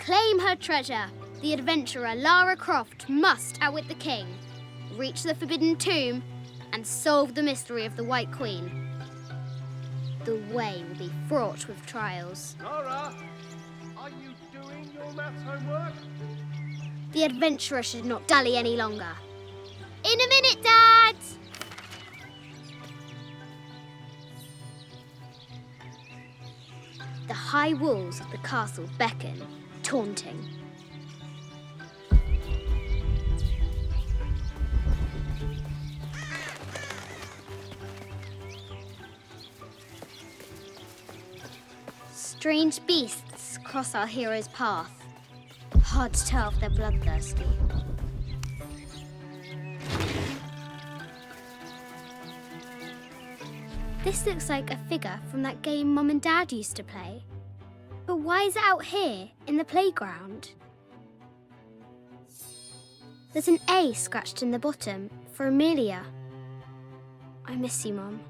claim her treasure, the adventurer Lara Croft must outwit the king, reach the forbidden tomb, and solve the mystery of the White Queen. The way will be fraught with trials. Lara, are you doing your maths homework? The adventurer should not dally any longer. In a minute, Dad! The high walls of the castle beckon, taunting. Strange beasts cross our hero's path. Hard to tell if they're bloodthirsty. This looks like a figure from that game Mum and Dad used to play. But why is it out here, in the playground? There's an A scratched in the bottom for Amelia. I miss you, Mum.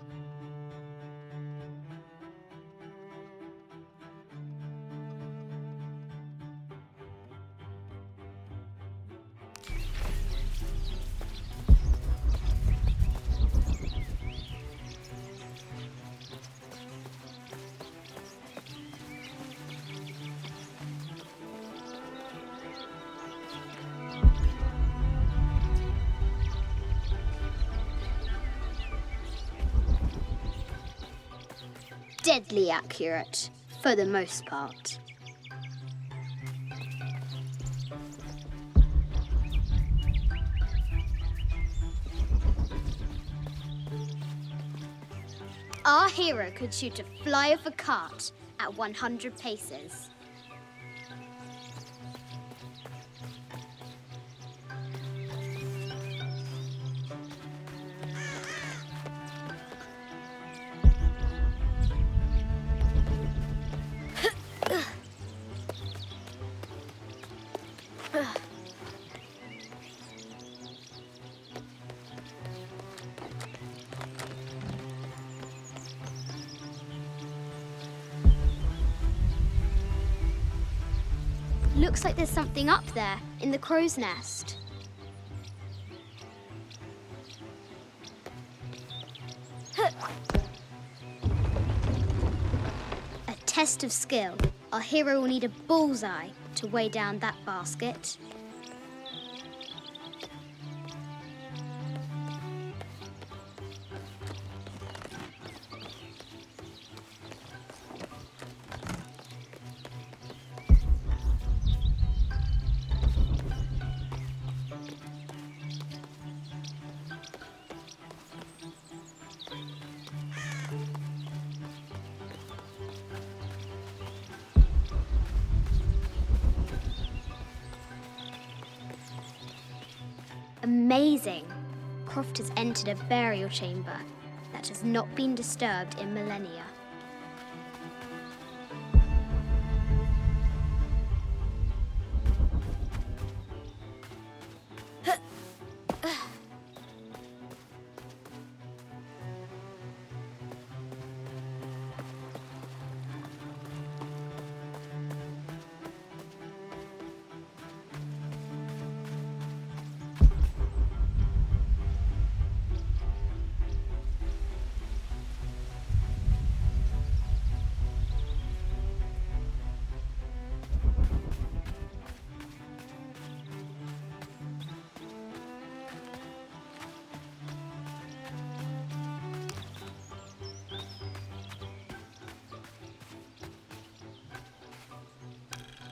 Deadly accurate, for the most part. Our hero could shoot a fly off a cart at 100 paces. Looks like there's something up there in the crow's nest. A test of skill. Our hero will need a bullseye to weigh down that basket. Amazing! Croft has entered a burial chamber that has not been disturbed in millennia.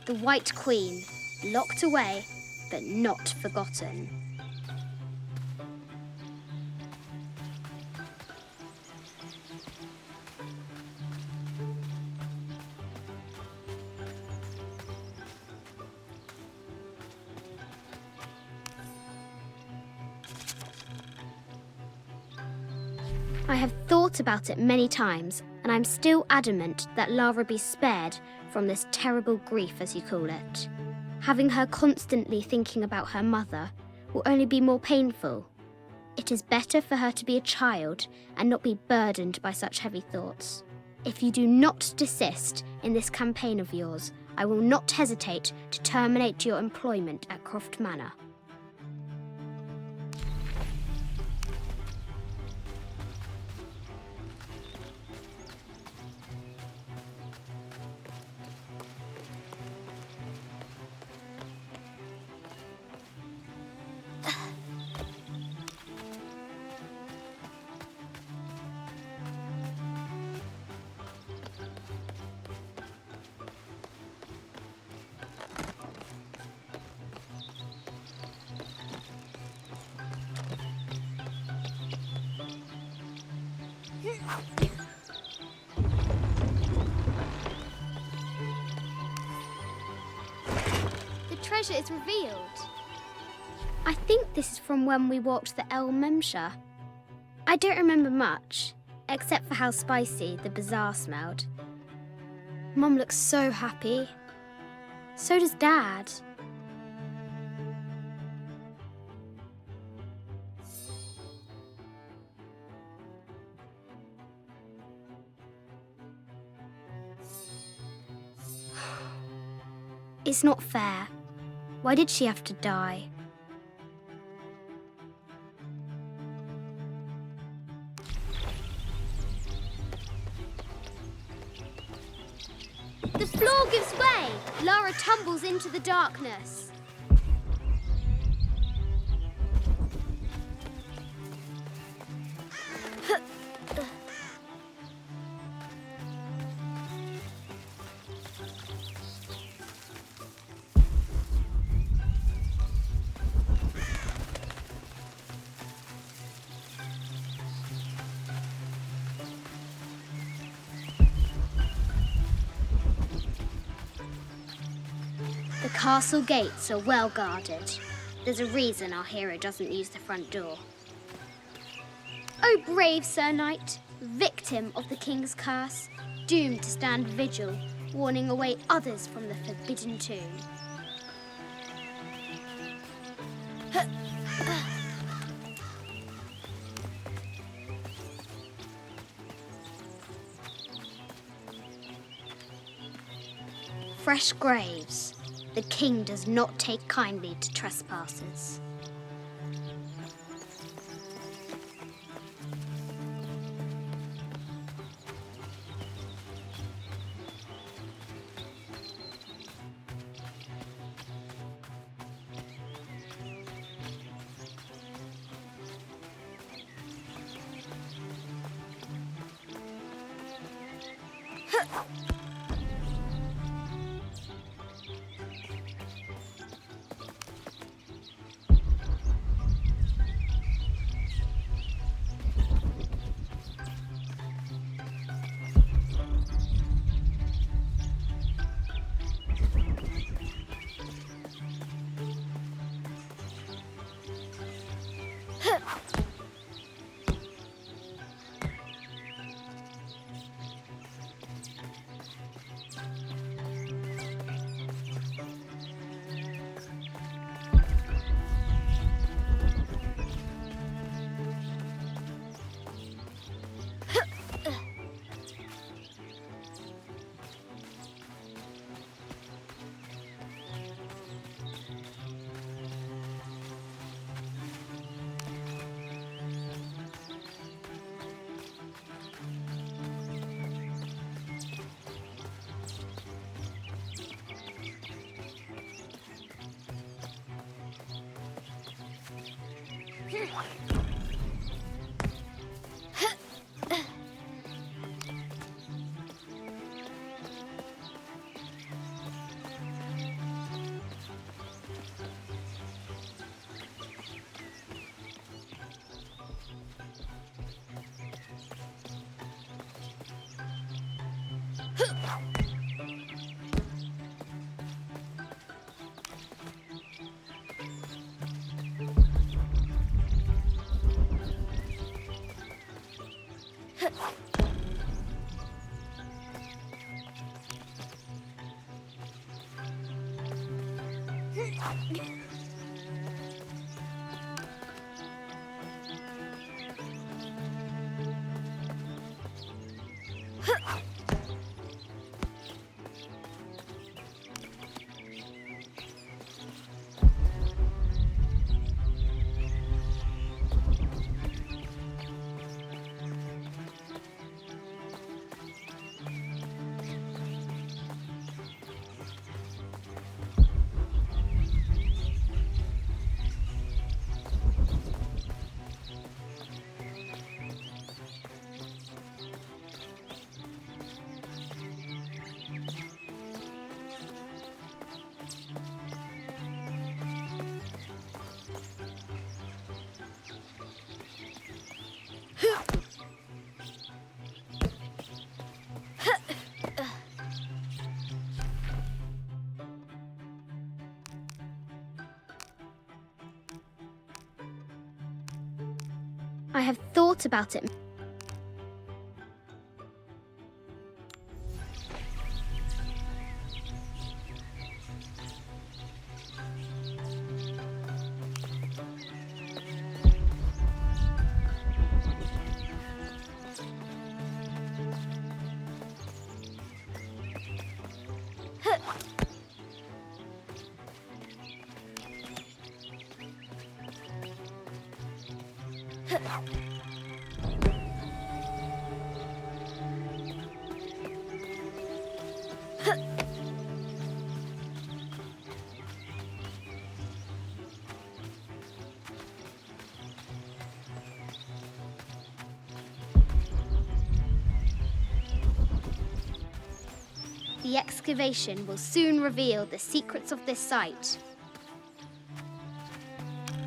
The White Queen, locked away, but not forgotten. I have thought about it many times, and I'm still adamant that Lara be spared from this terrible grief, as you call it. Having her constantly thinking about her mother will only be more painful. It is better for her to be a child and not be burdened by such heavy thoughts. If you do not desist in this campaign of yours, I will not hesitate to terminate your employment at Croft Manor. The treasure is revealed. I think this is from when we walked the El Memsha. I don't remember much, except for how spicy the bazaar smelled. Mum looks so happy. So does Dad. It's not fair. Why did she have to die? The floor gives way. Lara tumbles into the darkness. The castle gates are well guarded. There's a reason our hero doesn't use the front door. Oh, brave Sir Knight, victim of the king's curse, doomed to stand vigil, warning away others from the forbidden tomb. Fresh graves. The king does not take kindly to trespassers. I have thought about it. The excavation will soon reveal the secrets of this site.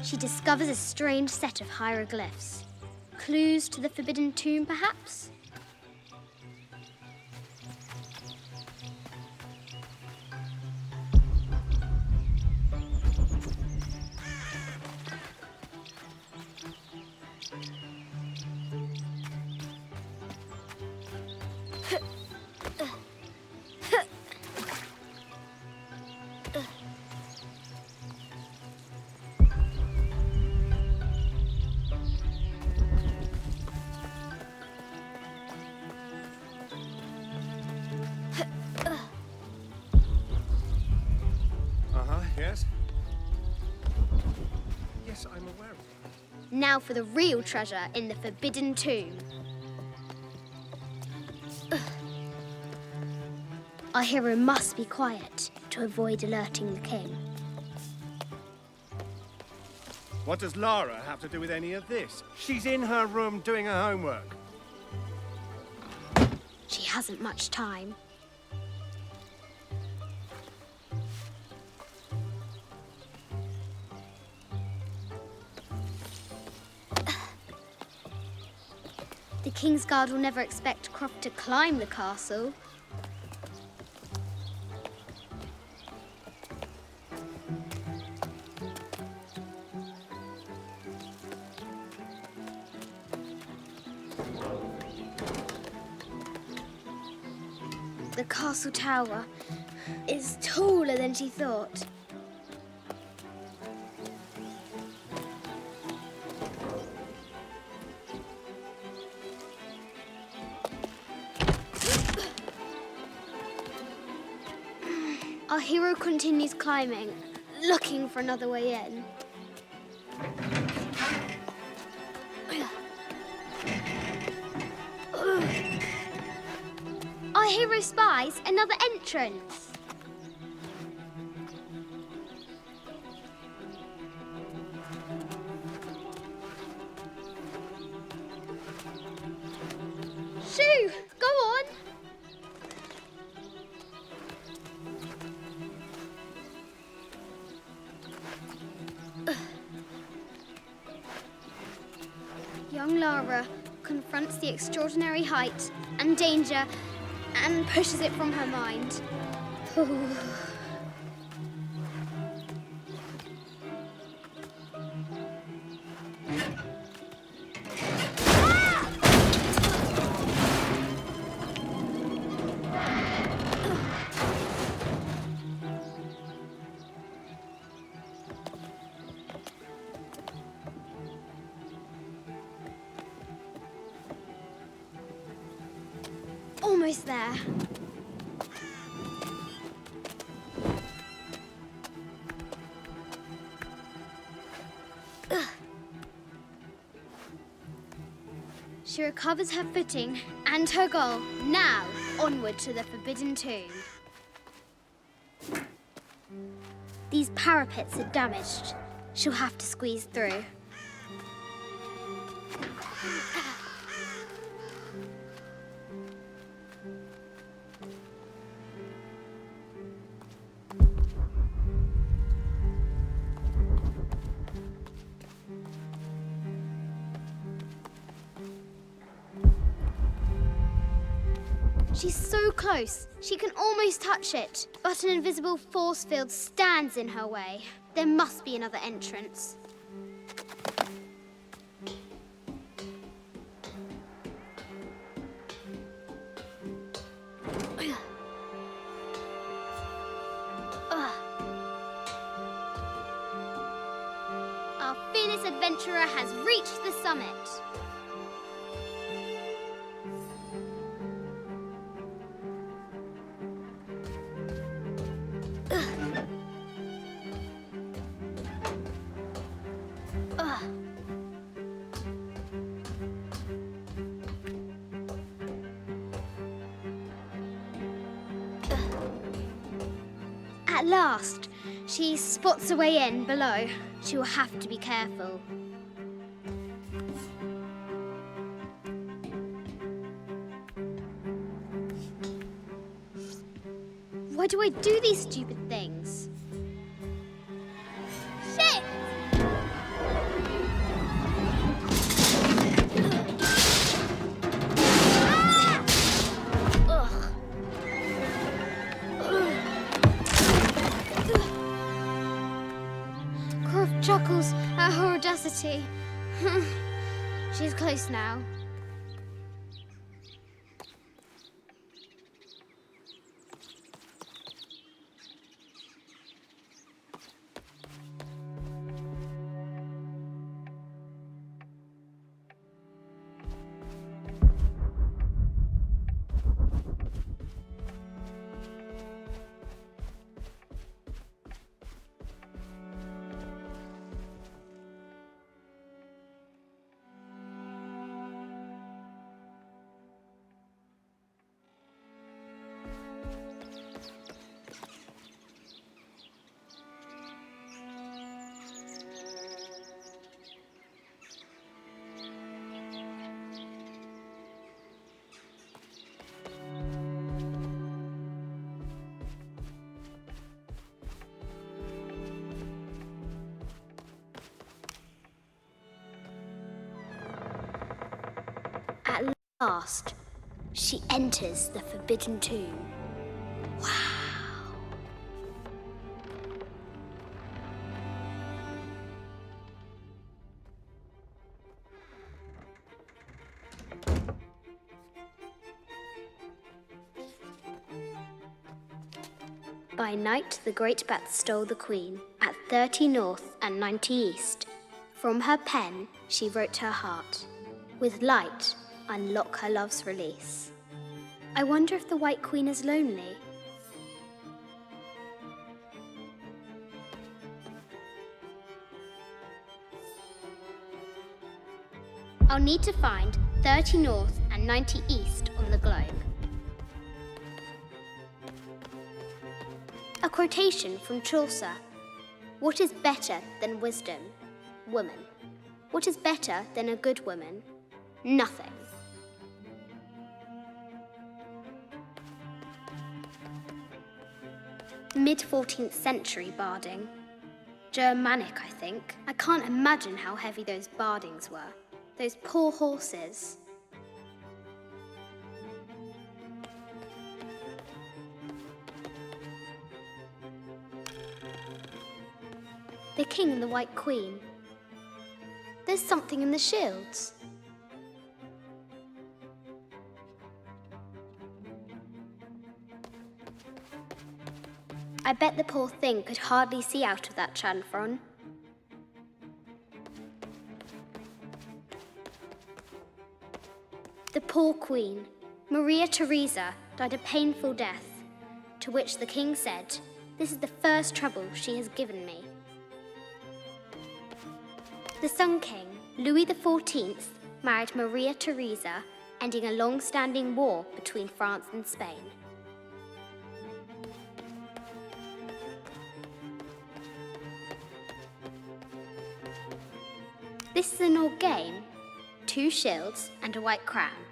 She discovers a strange set of hieroglyphs. Clues to the forbidden tomb, perhaps? Yes? Yes, I'm aware of that. Now for the real treasure in the forbidden tomb. Our hero must be quiet to avoid alerting the king. What does Lara have to do with any of this? She's in her room doing her homework. She hasn't much time. The King's Guard will never expect Croft to climb the castle. The castle tower is taller than she thought. Our hero continues climbing, looking for another way in. Our hero spies another entrance. Shoo! Go on! Young Lara confronts the extraordinary height and danger and pushes it from her mind. Almost there. She recovers her footing and her goal. Now, onward to the forbidden tomb. These parapets are damaged. She'll have to squeeze through. She's so close, she can almost touch it, but an invisible force field stands in her way. There must be another entrance. fearless adventurer has reached the summit. At last, she spots a way in below. She will have to be careful. Why do I do these stupid things? Shit! Croft chuckles at her audacity. She's close now. At last, she enters the forbidden tomb. Wow! By night, the great bat stole the queen at 30 north and 90 east. From her pen, she wrote her heart. With light, unlock her love's release. I wonder if the White Queen is lonely. I'll need to find 30 north and 90 east on the globe. A quotation from Chaucer. What is better than wisdom? Woman. What is better than a good woman? Nothing. Mid-14th century barding. Germanic, I think. I can't imagine how heavy those bardings were. Those poor horses. The king and the White Queen. There's something in the shields. I bet the poor thing could hardly see out of that chanfron. The poor queen, Maria Theresa, died a painful death, to which the king said, "This is the first trouble she has given me." The Sun King, Louis XIV, married Maria Theresa, ending a long-standing war between France and Spain. This is an old game. 2 shields and a white crown.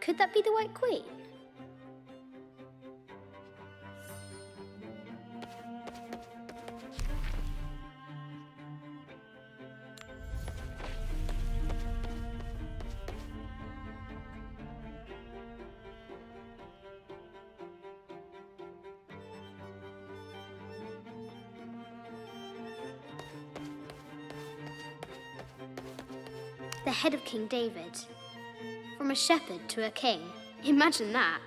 Could that be the White Queen? The head of King David. From a shepherd to a king. Imagine that.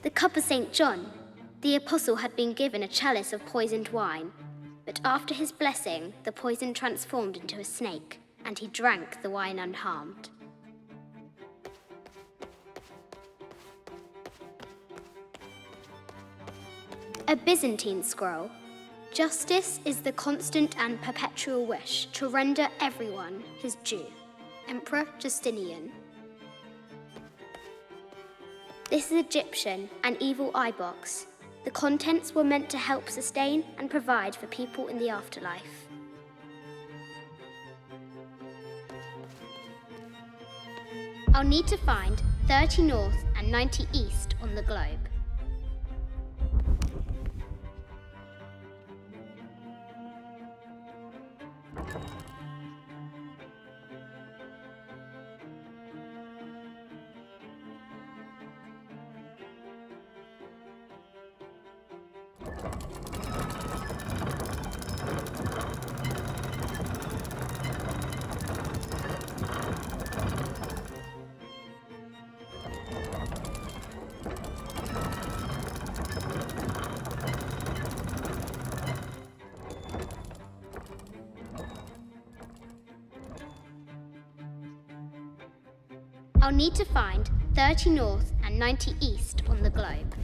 The cup of St. John. The apostle had been given a chalice of poisoned wine. But after his blessing, the poison transformed into a snake, and he drank the wine unharmed. A Byzantine scroll. Justice is the constant and perpetual wish to render everyone his due. Emperor Justinian. This is Egyptian, an evil eye box. The contents were meant to help sustain and provide for people in the afterlife. I'll need to find 30 north and 90 east on the globe. I'll need to find 30 north and 90 east on the globe.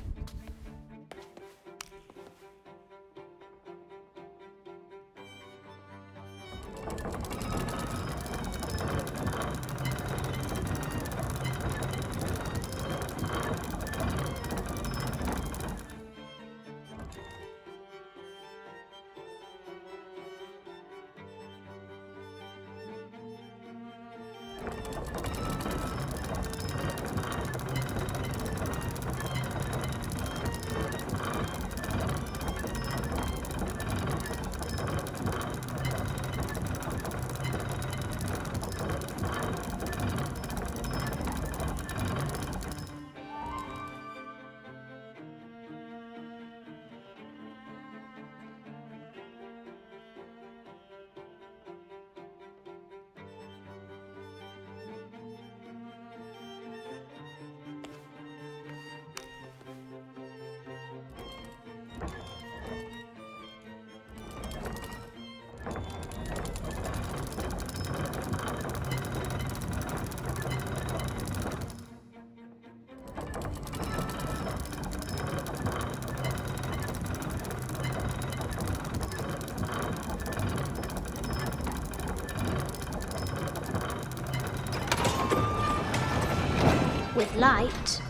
With light,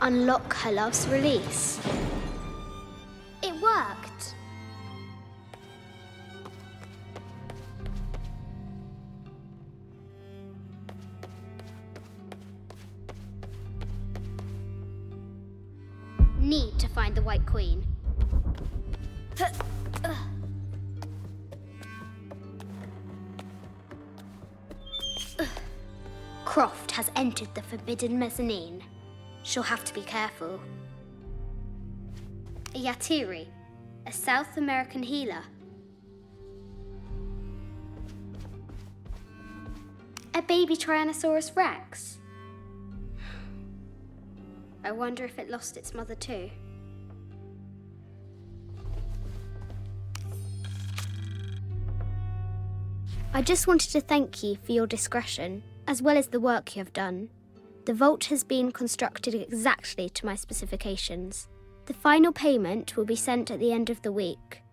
unlock her love's release. It worked! Need to find the White Queen. Croft has entered the forbidden mezzanine. She'll have to be careful. A Yatiri, a South American healer. A baby Tyrannosaurus Rex. I wonder if it lost its mother too. I just wanted to thank you for your discretion, as well as the work you have done. The vault has been constructed exactly to my specifications. The final payment will be sent at the end of the week.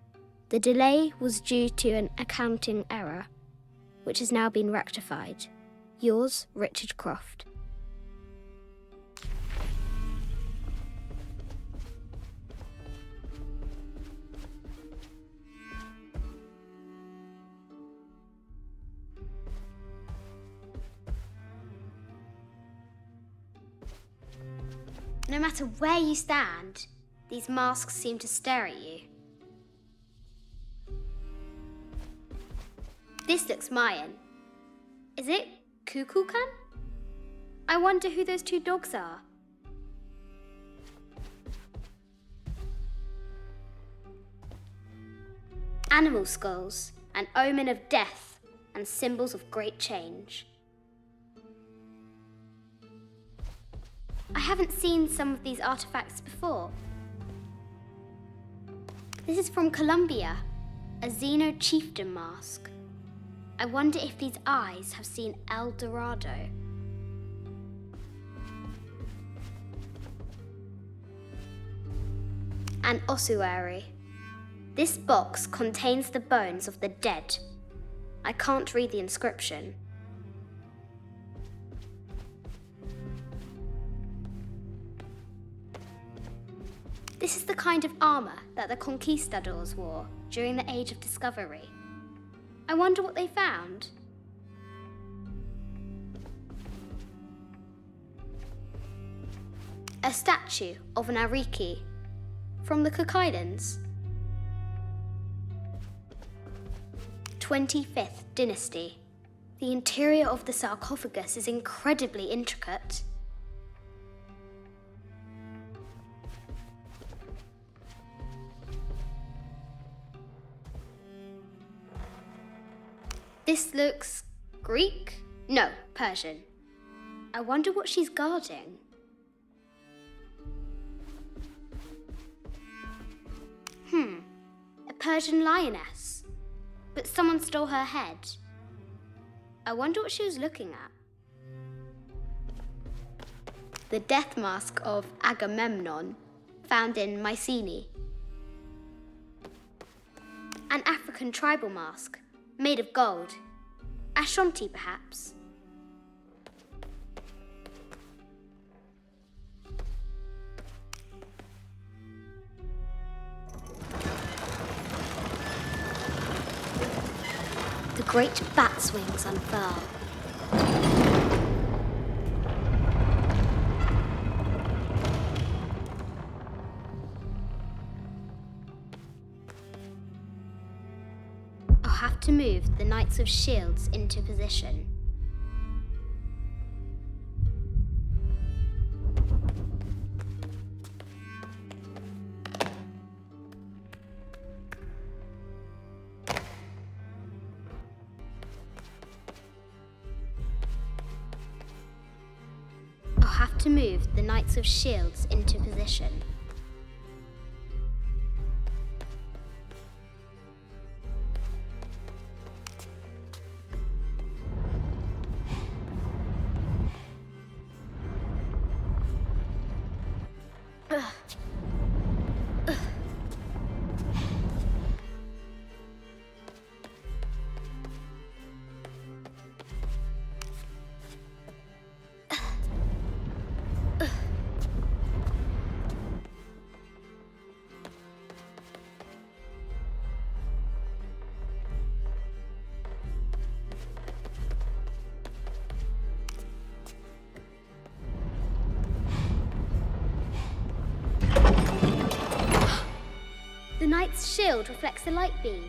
The delay was due to an accounting error, which has now been rectified. Yours, Richard Croft. No matter where you stand, these masks seem to stare at you. This looks Mayan. Is it Kukulkan? I wonder who those two dogs are. Animal skulls, an omen of death and symbols of great change. I haven't seen some of these artifacts before. This is from Colombia. A Xeno chieftain mask. I wonder if these eyes have seen El Dorado. An ossuary. This box contains the bones of the dead. I can't read the inscription. This is the kind of armor that the conquistadors wore during the Age of Discovery. I wonder what they found. A statue of an Ariki from the Cook Islands. 25th Dynasty. The interior of the sarcophagus is incredibly intricate. This looks Greek? No, Persian. I wonder what she's guarding. A Persian lioness. But someone stole her head. I wonder what she was looking at. The death mask of Agamemnon, found in Mycenae. An African tribal mask, made of gold. Ashanti, perhaps. The great bat's wings unfurl. I'll have to move the Knights of Shields into position. To move the Knights of Shields into position. The knight's shield reflects the light beam.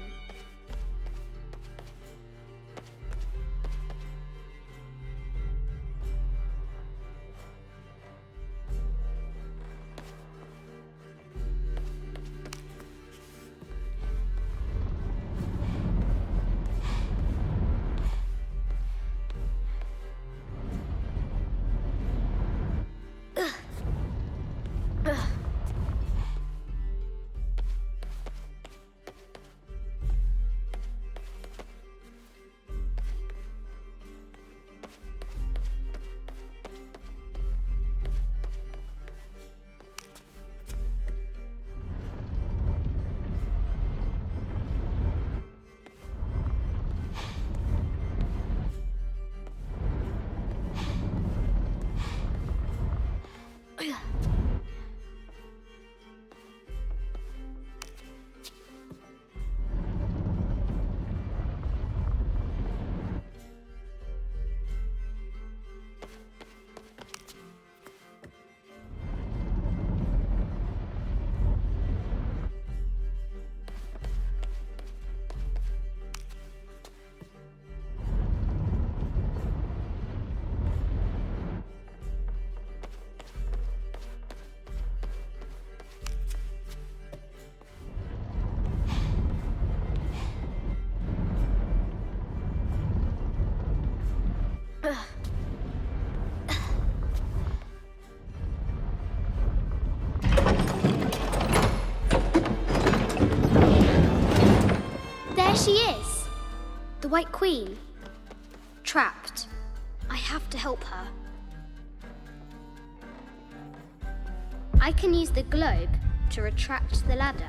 There she is! The White Queen. Trapped. I have to help her. I can use the globe to retract the ladder.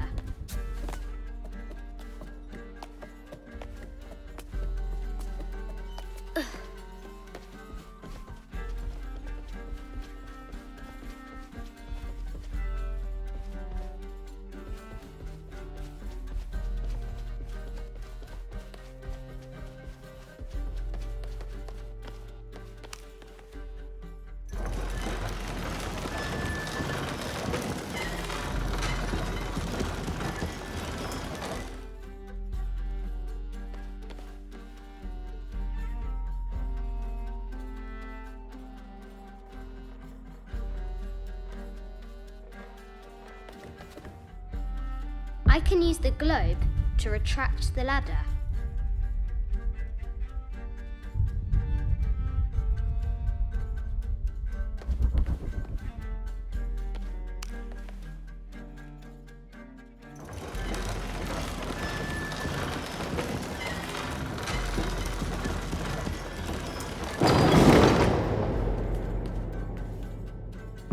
I can use the globe to retract the ladder.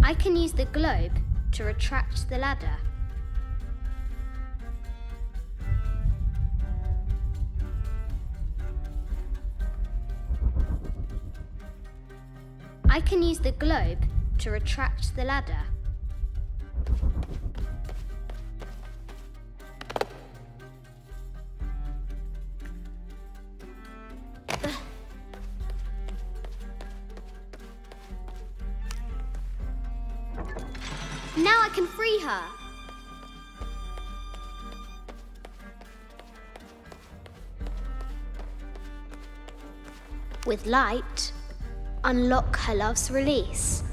I can use the globe to retract the ladder. I can use the globe to retract the ladder. Now I can free her. With light, unlock her love's release.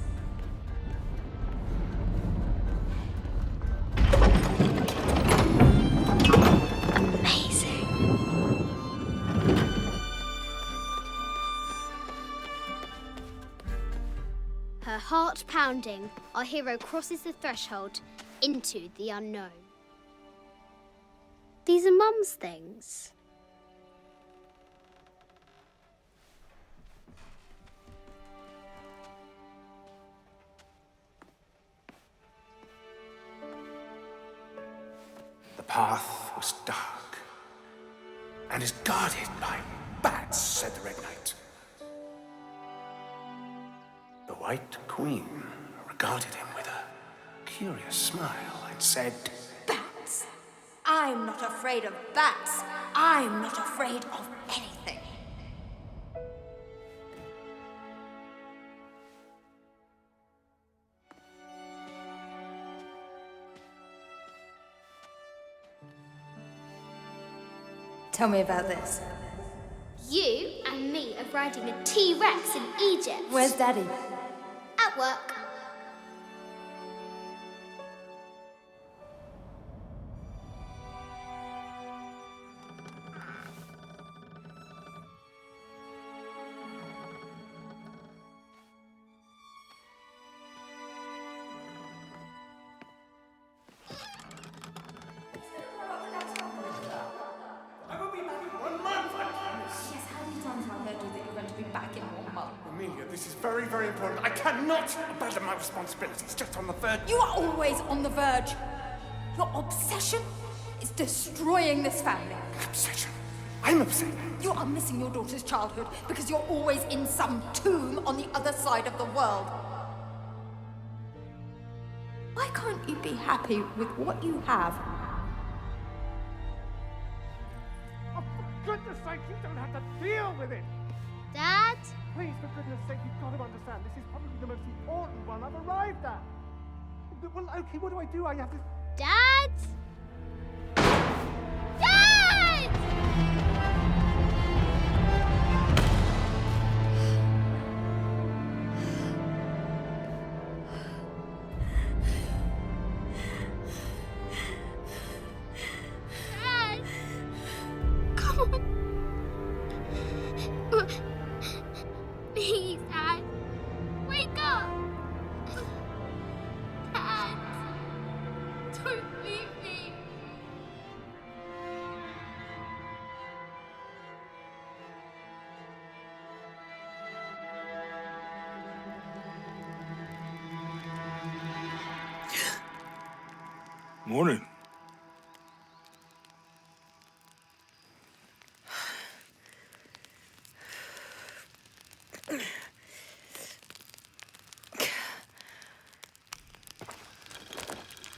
Amazing. Her heart pounding, our hero crosses the threshold into the unknown. These are Mum's things. The path was dark and is guarded by bats, said the Red Knight. The White Queen regarded him with a curious smile and said, Bats! I'm not afraid of bats. I'm not afraid of anything. Tell me about this. You and me are riding a T-Rex in Egypt. Where's Daddy? At work. Amelia, this is very, very important. I cannot abandon my responsibilities just on the verge. You are always on the verge. Your obsession is destroying this family. Obsession? I'm upset. You are missing your daughter's childhood because you're always in some tomb on the other side of the world. Why can't you be happy with what you have? Oh, for goodness sake, you don't have to deal with it. Dad? Please, for goodness sake, you've got to understand. This is probably the most important one I've arrived at. Well, okay, what do? I have to... Dad? Dad! Dad! Come on. Please, Dad. Wake up. Dad. Don't leave me. Morning.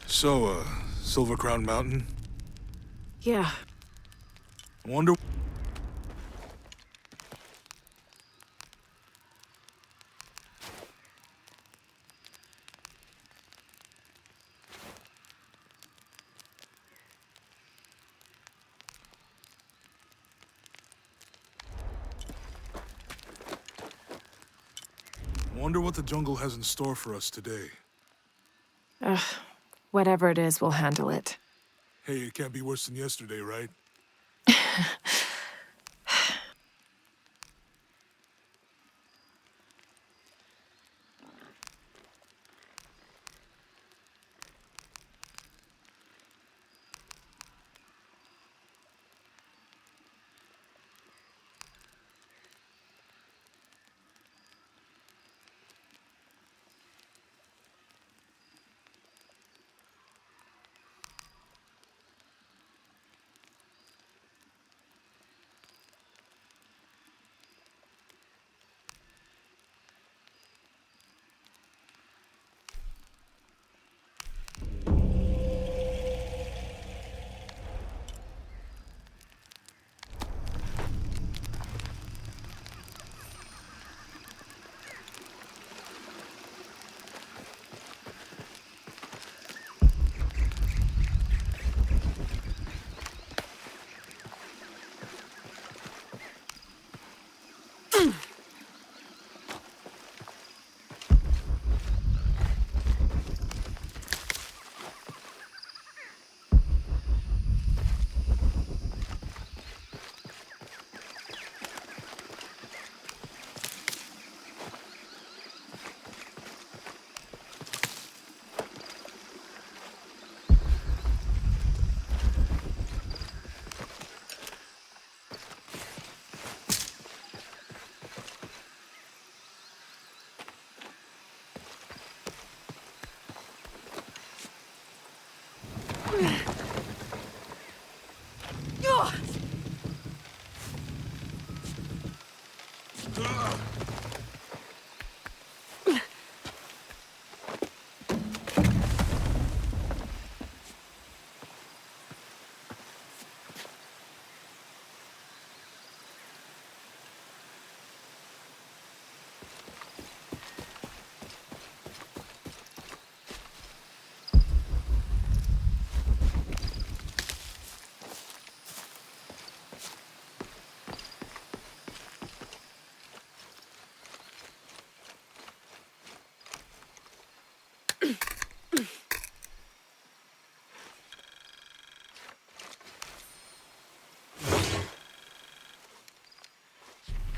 So, Silver Crown Mountain? Yeah. Wonder... Wonder what the jungle has in store for us today. Whatever it is, we'll handle it. Hey, it can't be worse than yesterday, right?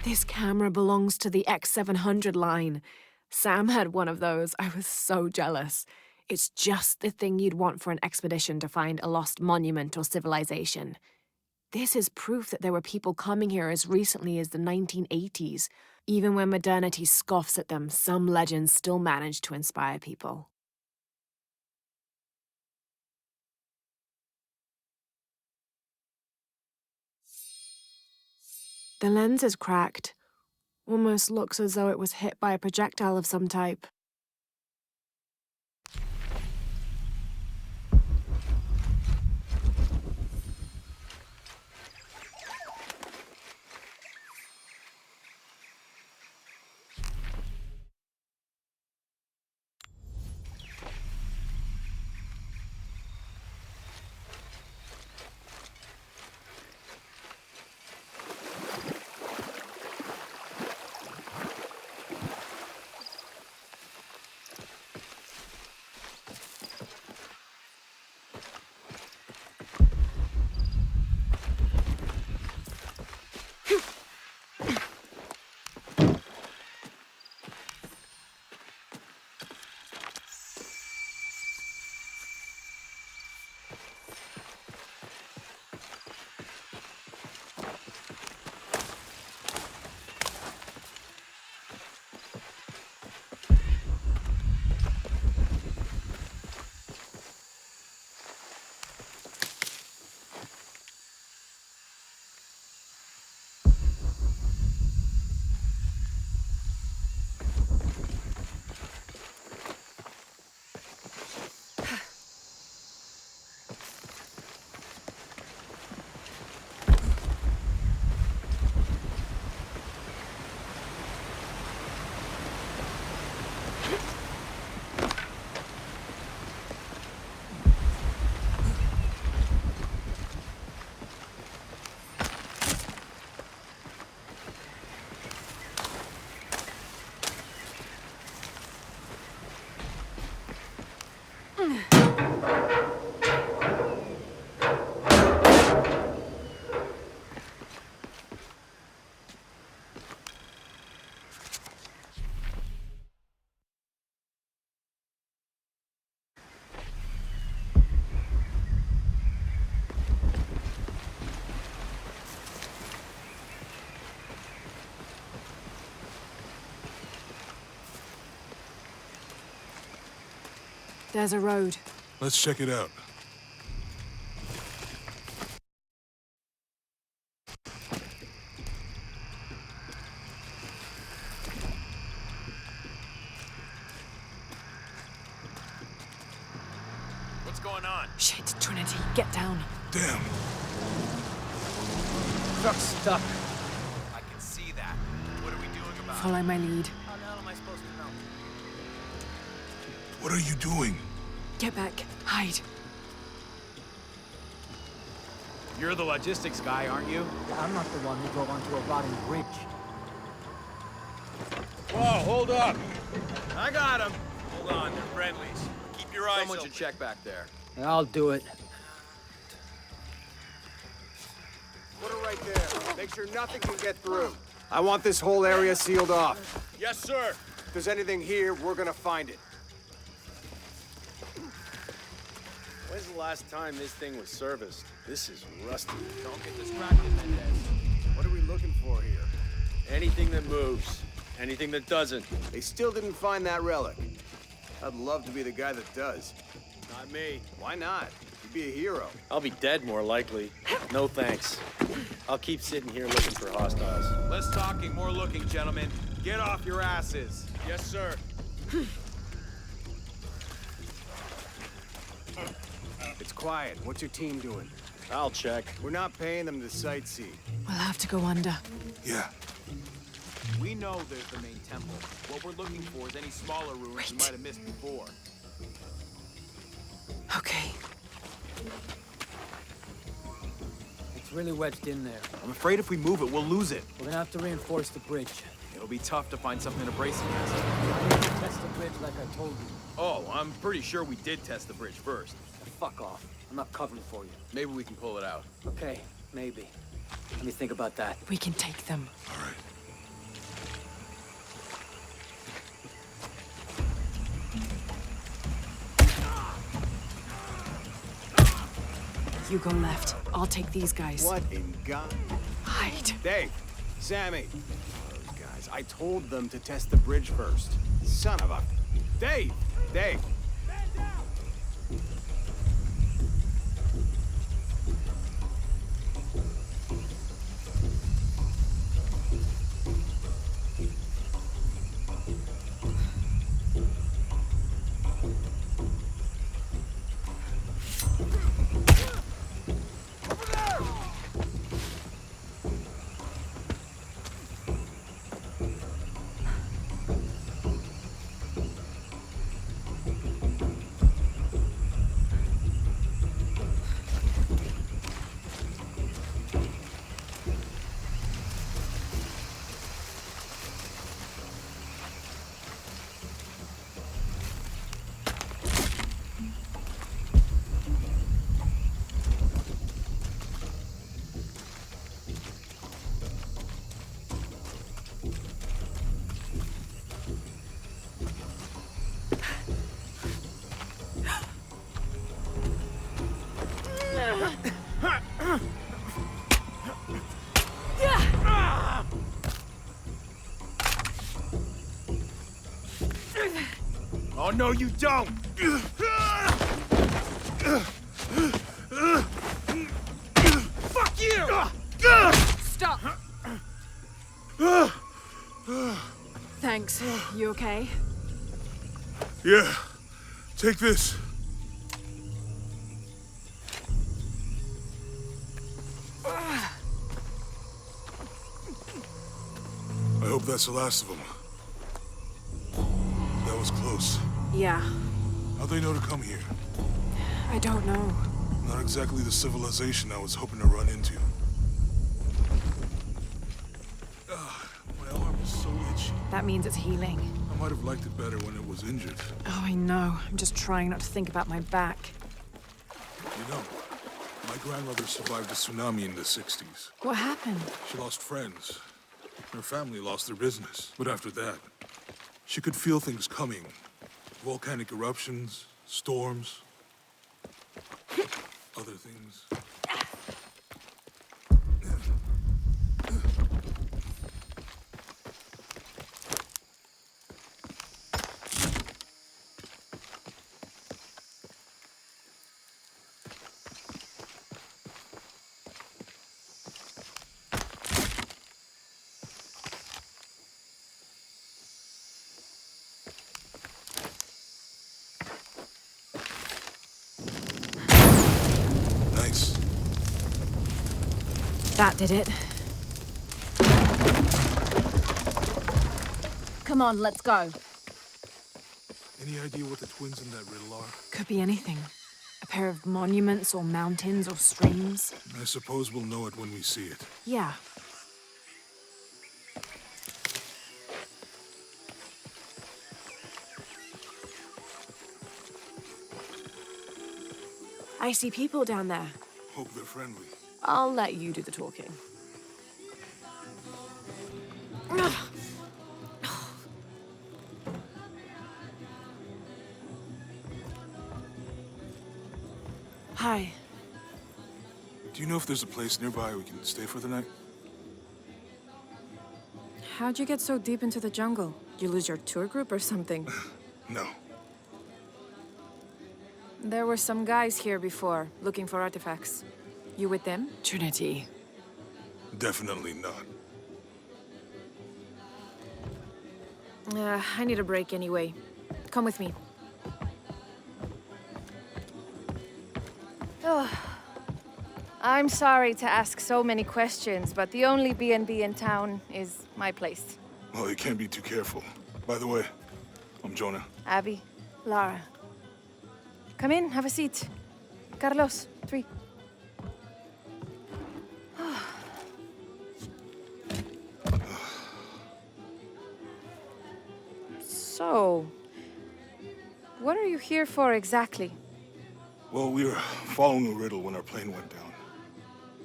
This camera belongs to the X700 line. Sam had one of those. I was so jealous. It's just the thing you'd want for an expedition to find a lost monument or civilization. This is proof that there were people coming here as recently as the 1980s. Even when modernity scoffs at them, some legends still manage to inspire people. The lens is cracked. Almost looks as though it was hit by a projectile of some type. There's a road. Let's check it out. What's going on? Shit, Trinity, get down. Damn. Truck's stuck. I can see that. What are we doing about it? Follow my lead. How the hell am I supposed to know? What are you doing? Get back. Hide. You're the logistics guy, aren't you? I'm not the one who drove onto a rotting bridge. Whoa, hold up. I got him. Hold on, they're friendlies. Keep your eyes open. Someone should check back there. I'll do it. Put it right there. Make sure nothing can get through. I want this whole area sealed off. Yes, sir. If there's anything here, we're gonna find it. When's the last time this thing was serviced? This is rusty. Don't get distracted, Mendez. What are we looking for here? Anything that moves. Anything that doesn't. They still didn't find that relic. I'd love to be the guy that does. Not me. Why not? You'd be a hero. I'll be dead more likely. No thanks. I'll keep sitting here looking for hostiles. Less talking, more looking, gentlemen. Get off your asses. Yes, sir. It's quiet. What's your team doing? I'll check. We're not paying them to sightsee. We'll have to go under. Yeah. We know there's the main temple. What we're looking for is any smaller ruins we might have missed before. Okay. It's really wedged in there. I'm afraid if we move it, we'll lose it. We're gonna have to reinforce the bridge. It'll be tough to find something to brace against. I need to test the bridge like I told you. Oh, I'm pretty sure we did test the bridge first. Now, fuck off. I'm not covering for you. Maybe we can pull it out. Okay, maybe. Let me think about that. We can take them. All right. You go left. I'll take these guys. What in God? Hide. Dave, Sammy. Those guys. I told them to test the bridge first. Son of a... Dave! Dave! Oh, no, you don't! Fuck you! Stop! Thanks. You okay? Yeah. Take this. I hope that's the last of them. That was close. Yeah. How'd they know to come here? I don't know. Not exactly the civilization I was hoping to run into. My arm is so itchy. That means it's healing. I might have liked it better when it was injured. Oh, I know. I'm just trying not to think about my back. You know, my grandmother survived a tsunami in the 60s. What happened? She lost friends. Her family lost their business. But after that, she could feel things coming. Volcanic eruptions, storms, other things. That did it. Come on, let's go. Any idea what the twins in that riddle are? Could be anything. A pair of monuments or mountains or streams. I suppose we'll know it when we see it. Yeah. I see people down there. Hope they're friendly. I'll let you do the talking. Hi. Do you know if there's a place nearby we can stay for the night? How'd you get so deep into the jungle? You lose your tour group or something? No. There were some guys here before, looking for artifacts. You with them? Trinity. Definitely not. I need a break anyway. Come with me. Oh. I'm sorry to ask so many questions, but the only B&B in town is my place. Well, you can't be too careful. By the way, I'm Jonah. Abby, Lara. Come in, have a seat. Carlos, 3. So, what are you here for exactly? Well, we were following a riddle when our plane went down.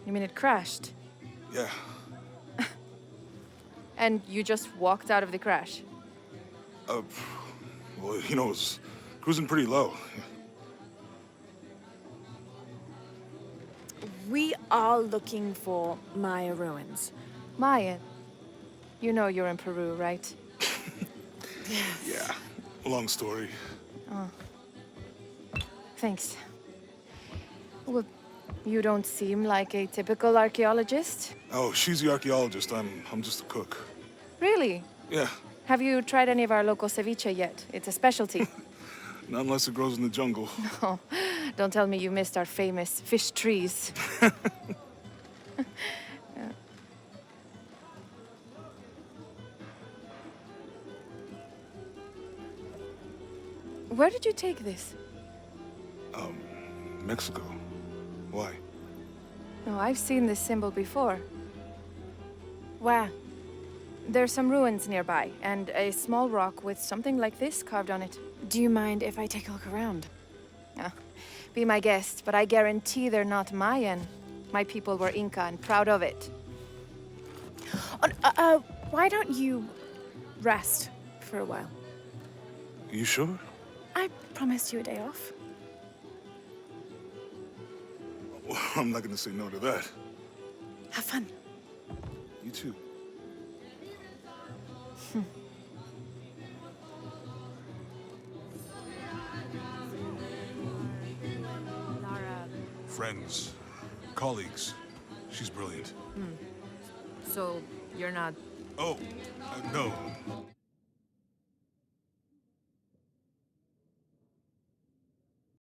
You mean it crashed? Yeah. And you just walked out of the crash? Well, you know, it was cruising pretty low. We are looking for Maya ruins. Maya, you know you're in Peru, right? Yeah. Long story. Oh. Thanks. Well, you don't seem like a typical archaeologist. Oh, she's the archaeologist. I'm just a cook. Really? Yeah. Have you tried any of our local ceviche yet? It's a specialty. Not unless it grows in the jungle. Oh, don't tell me you missed our famous fish trees. Yeah. Where did you take this? Mexico. Why? Oh, I've seen this symbol before. Where? There's some ruins nearby, and a small rock with something like this carved on it. Do you mind if I take a look around? Be my guest, but I guarantee they're not Mayan. My people were Inca and proud of it. Why don't you rest for a while? You sure? I promised you a day off. Well, I'm not gonna say no to that. Have fun. You too. Lara. Friends, colleagues. She's brilliant. So, you're not... Oh, no.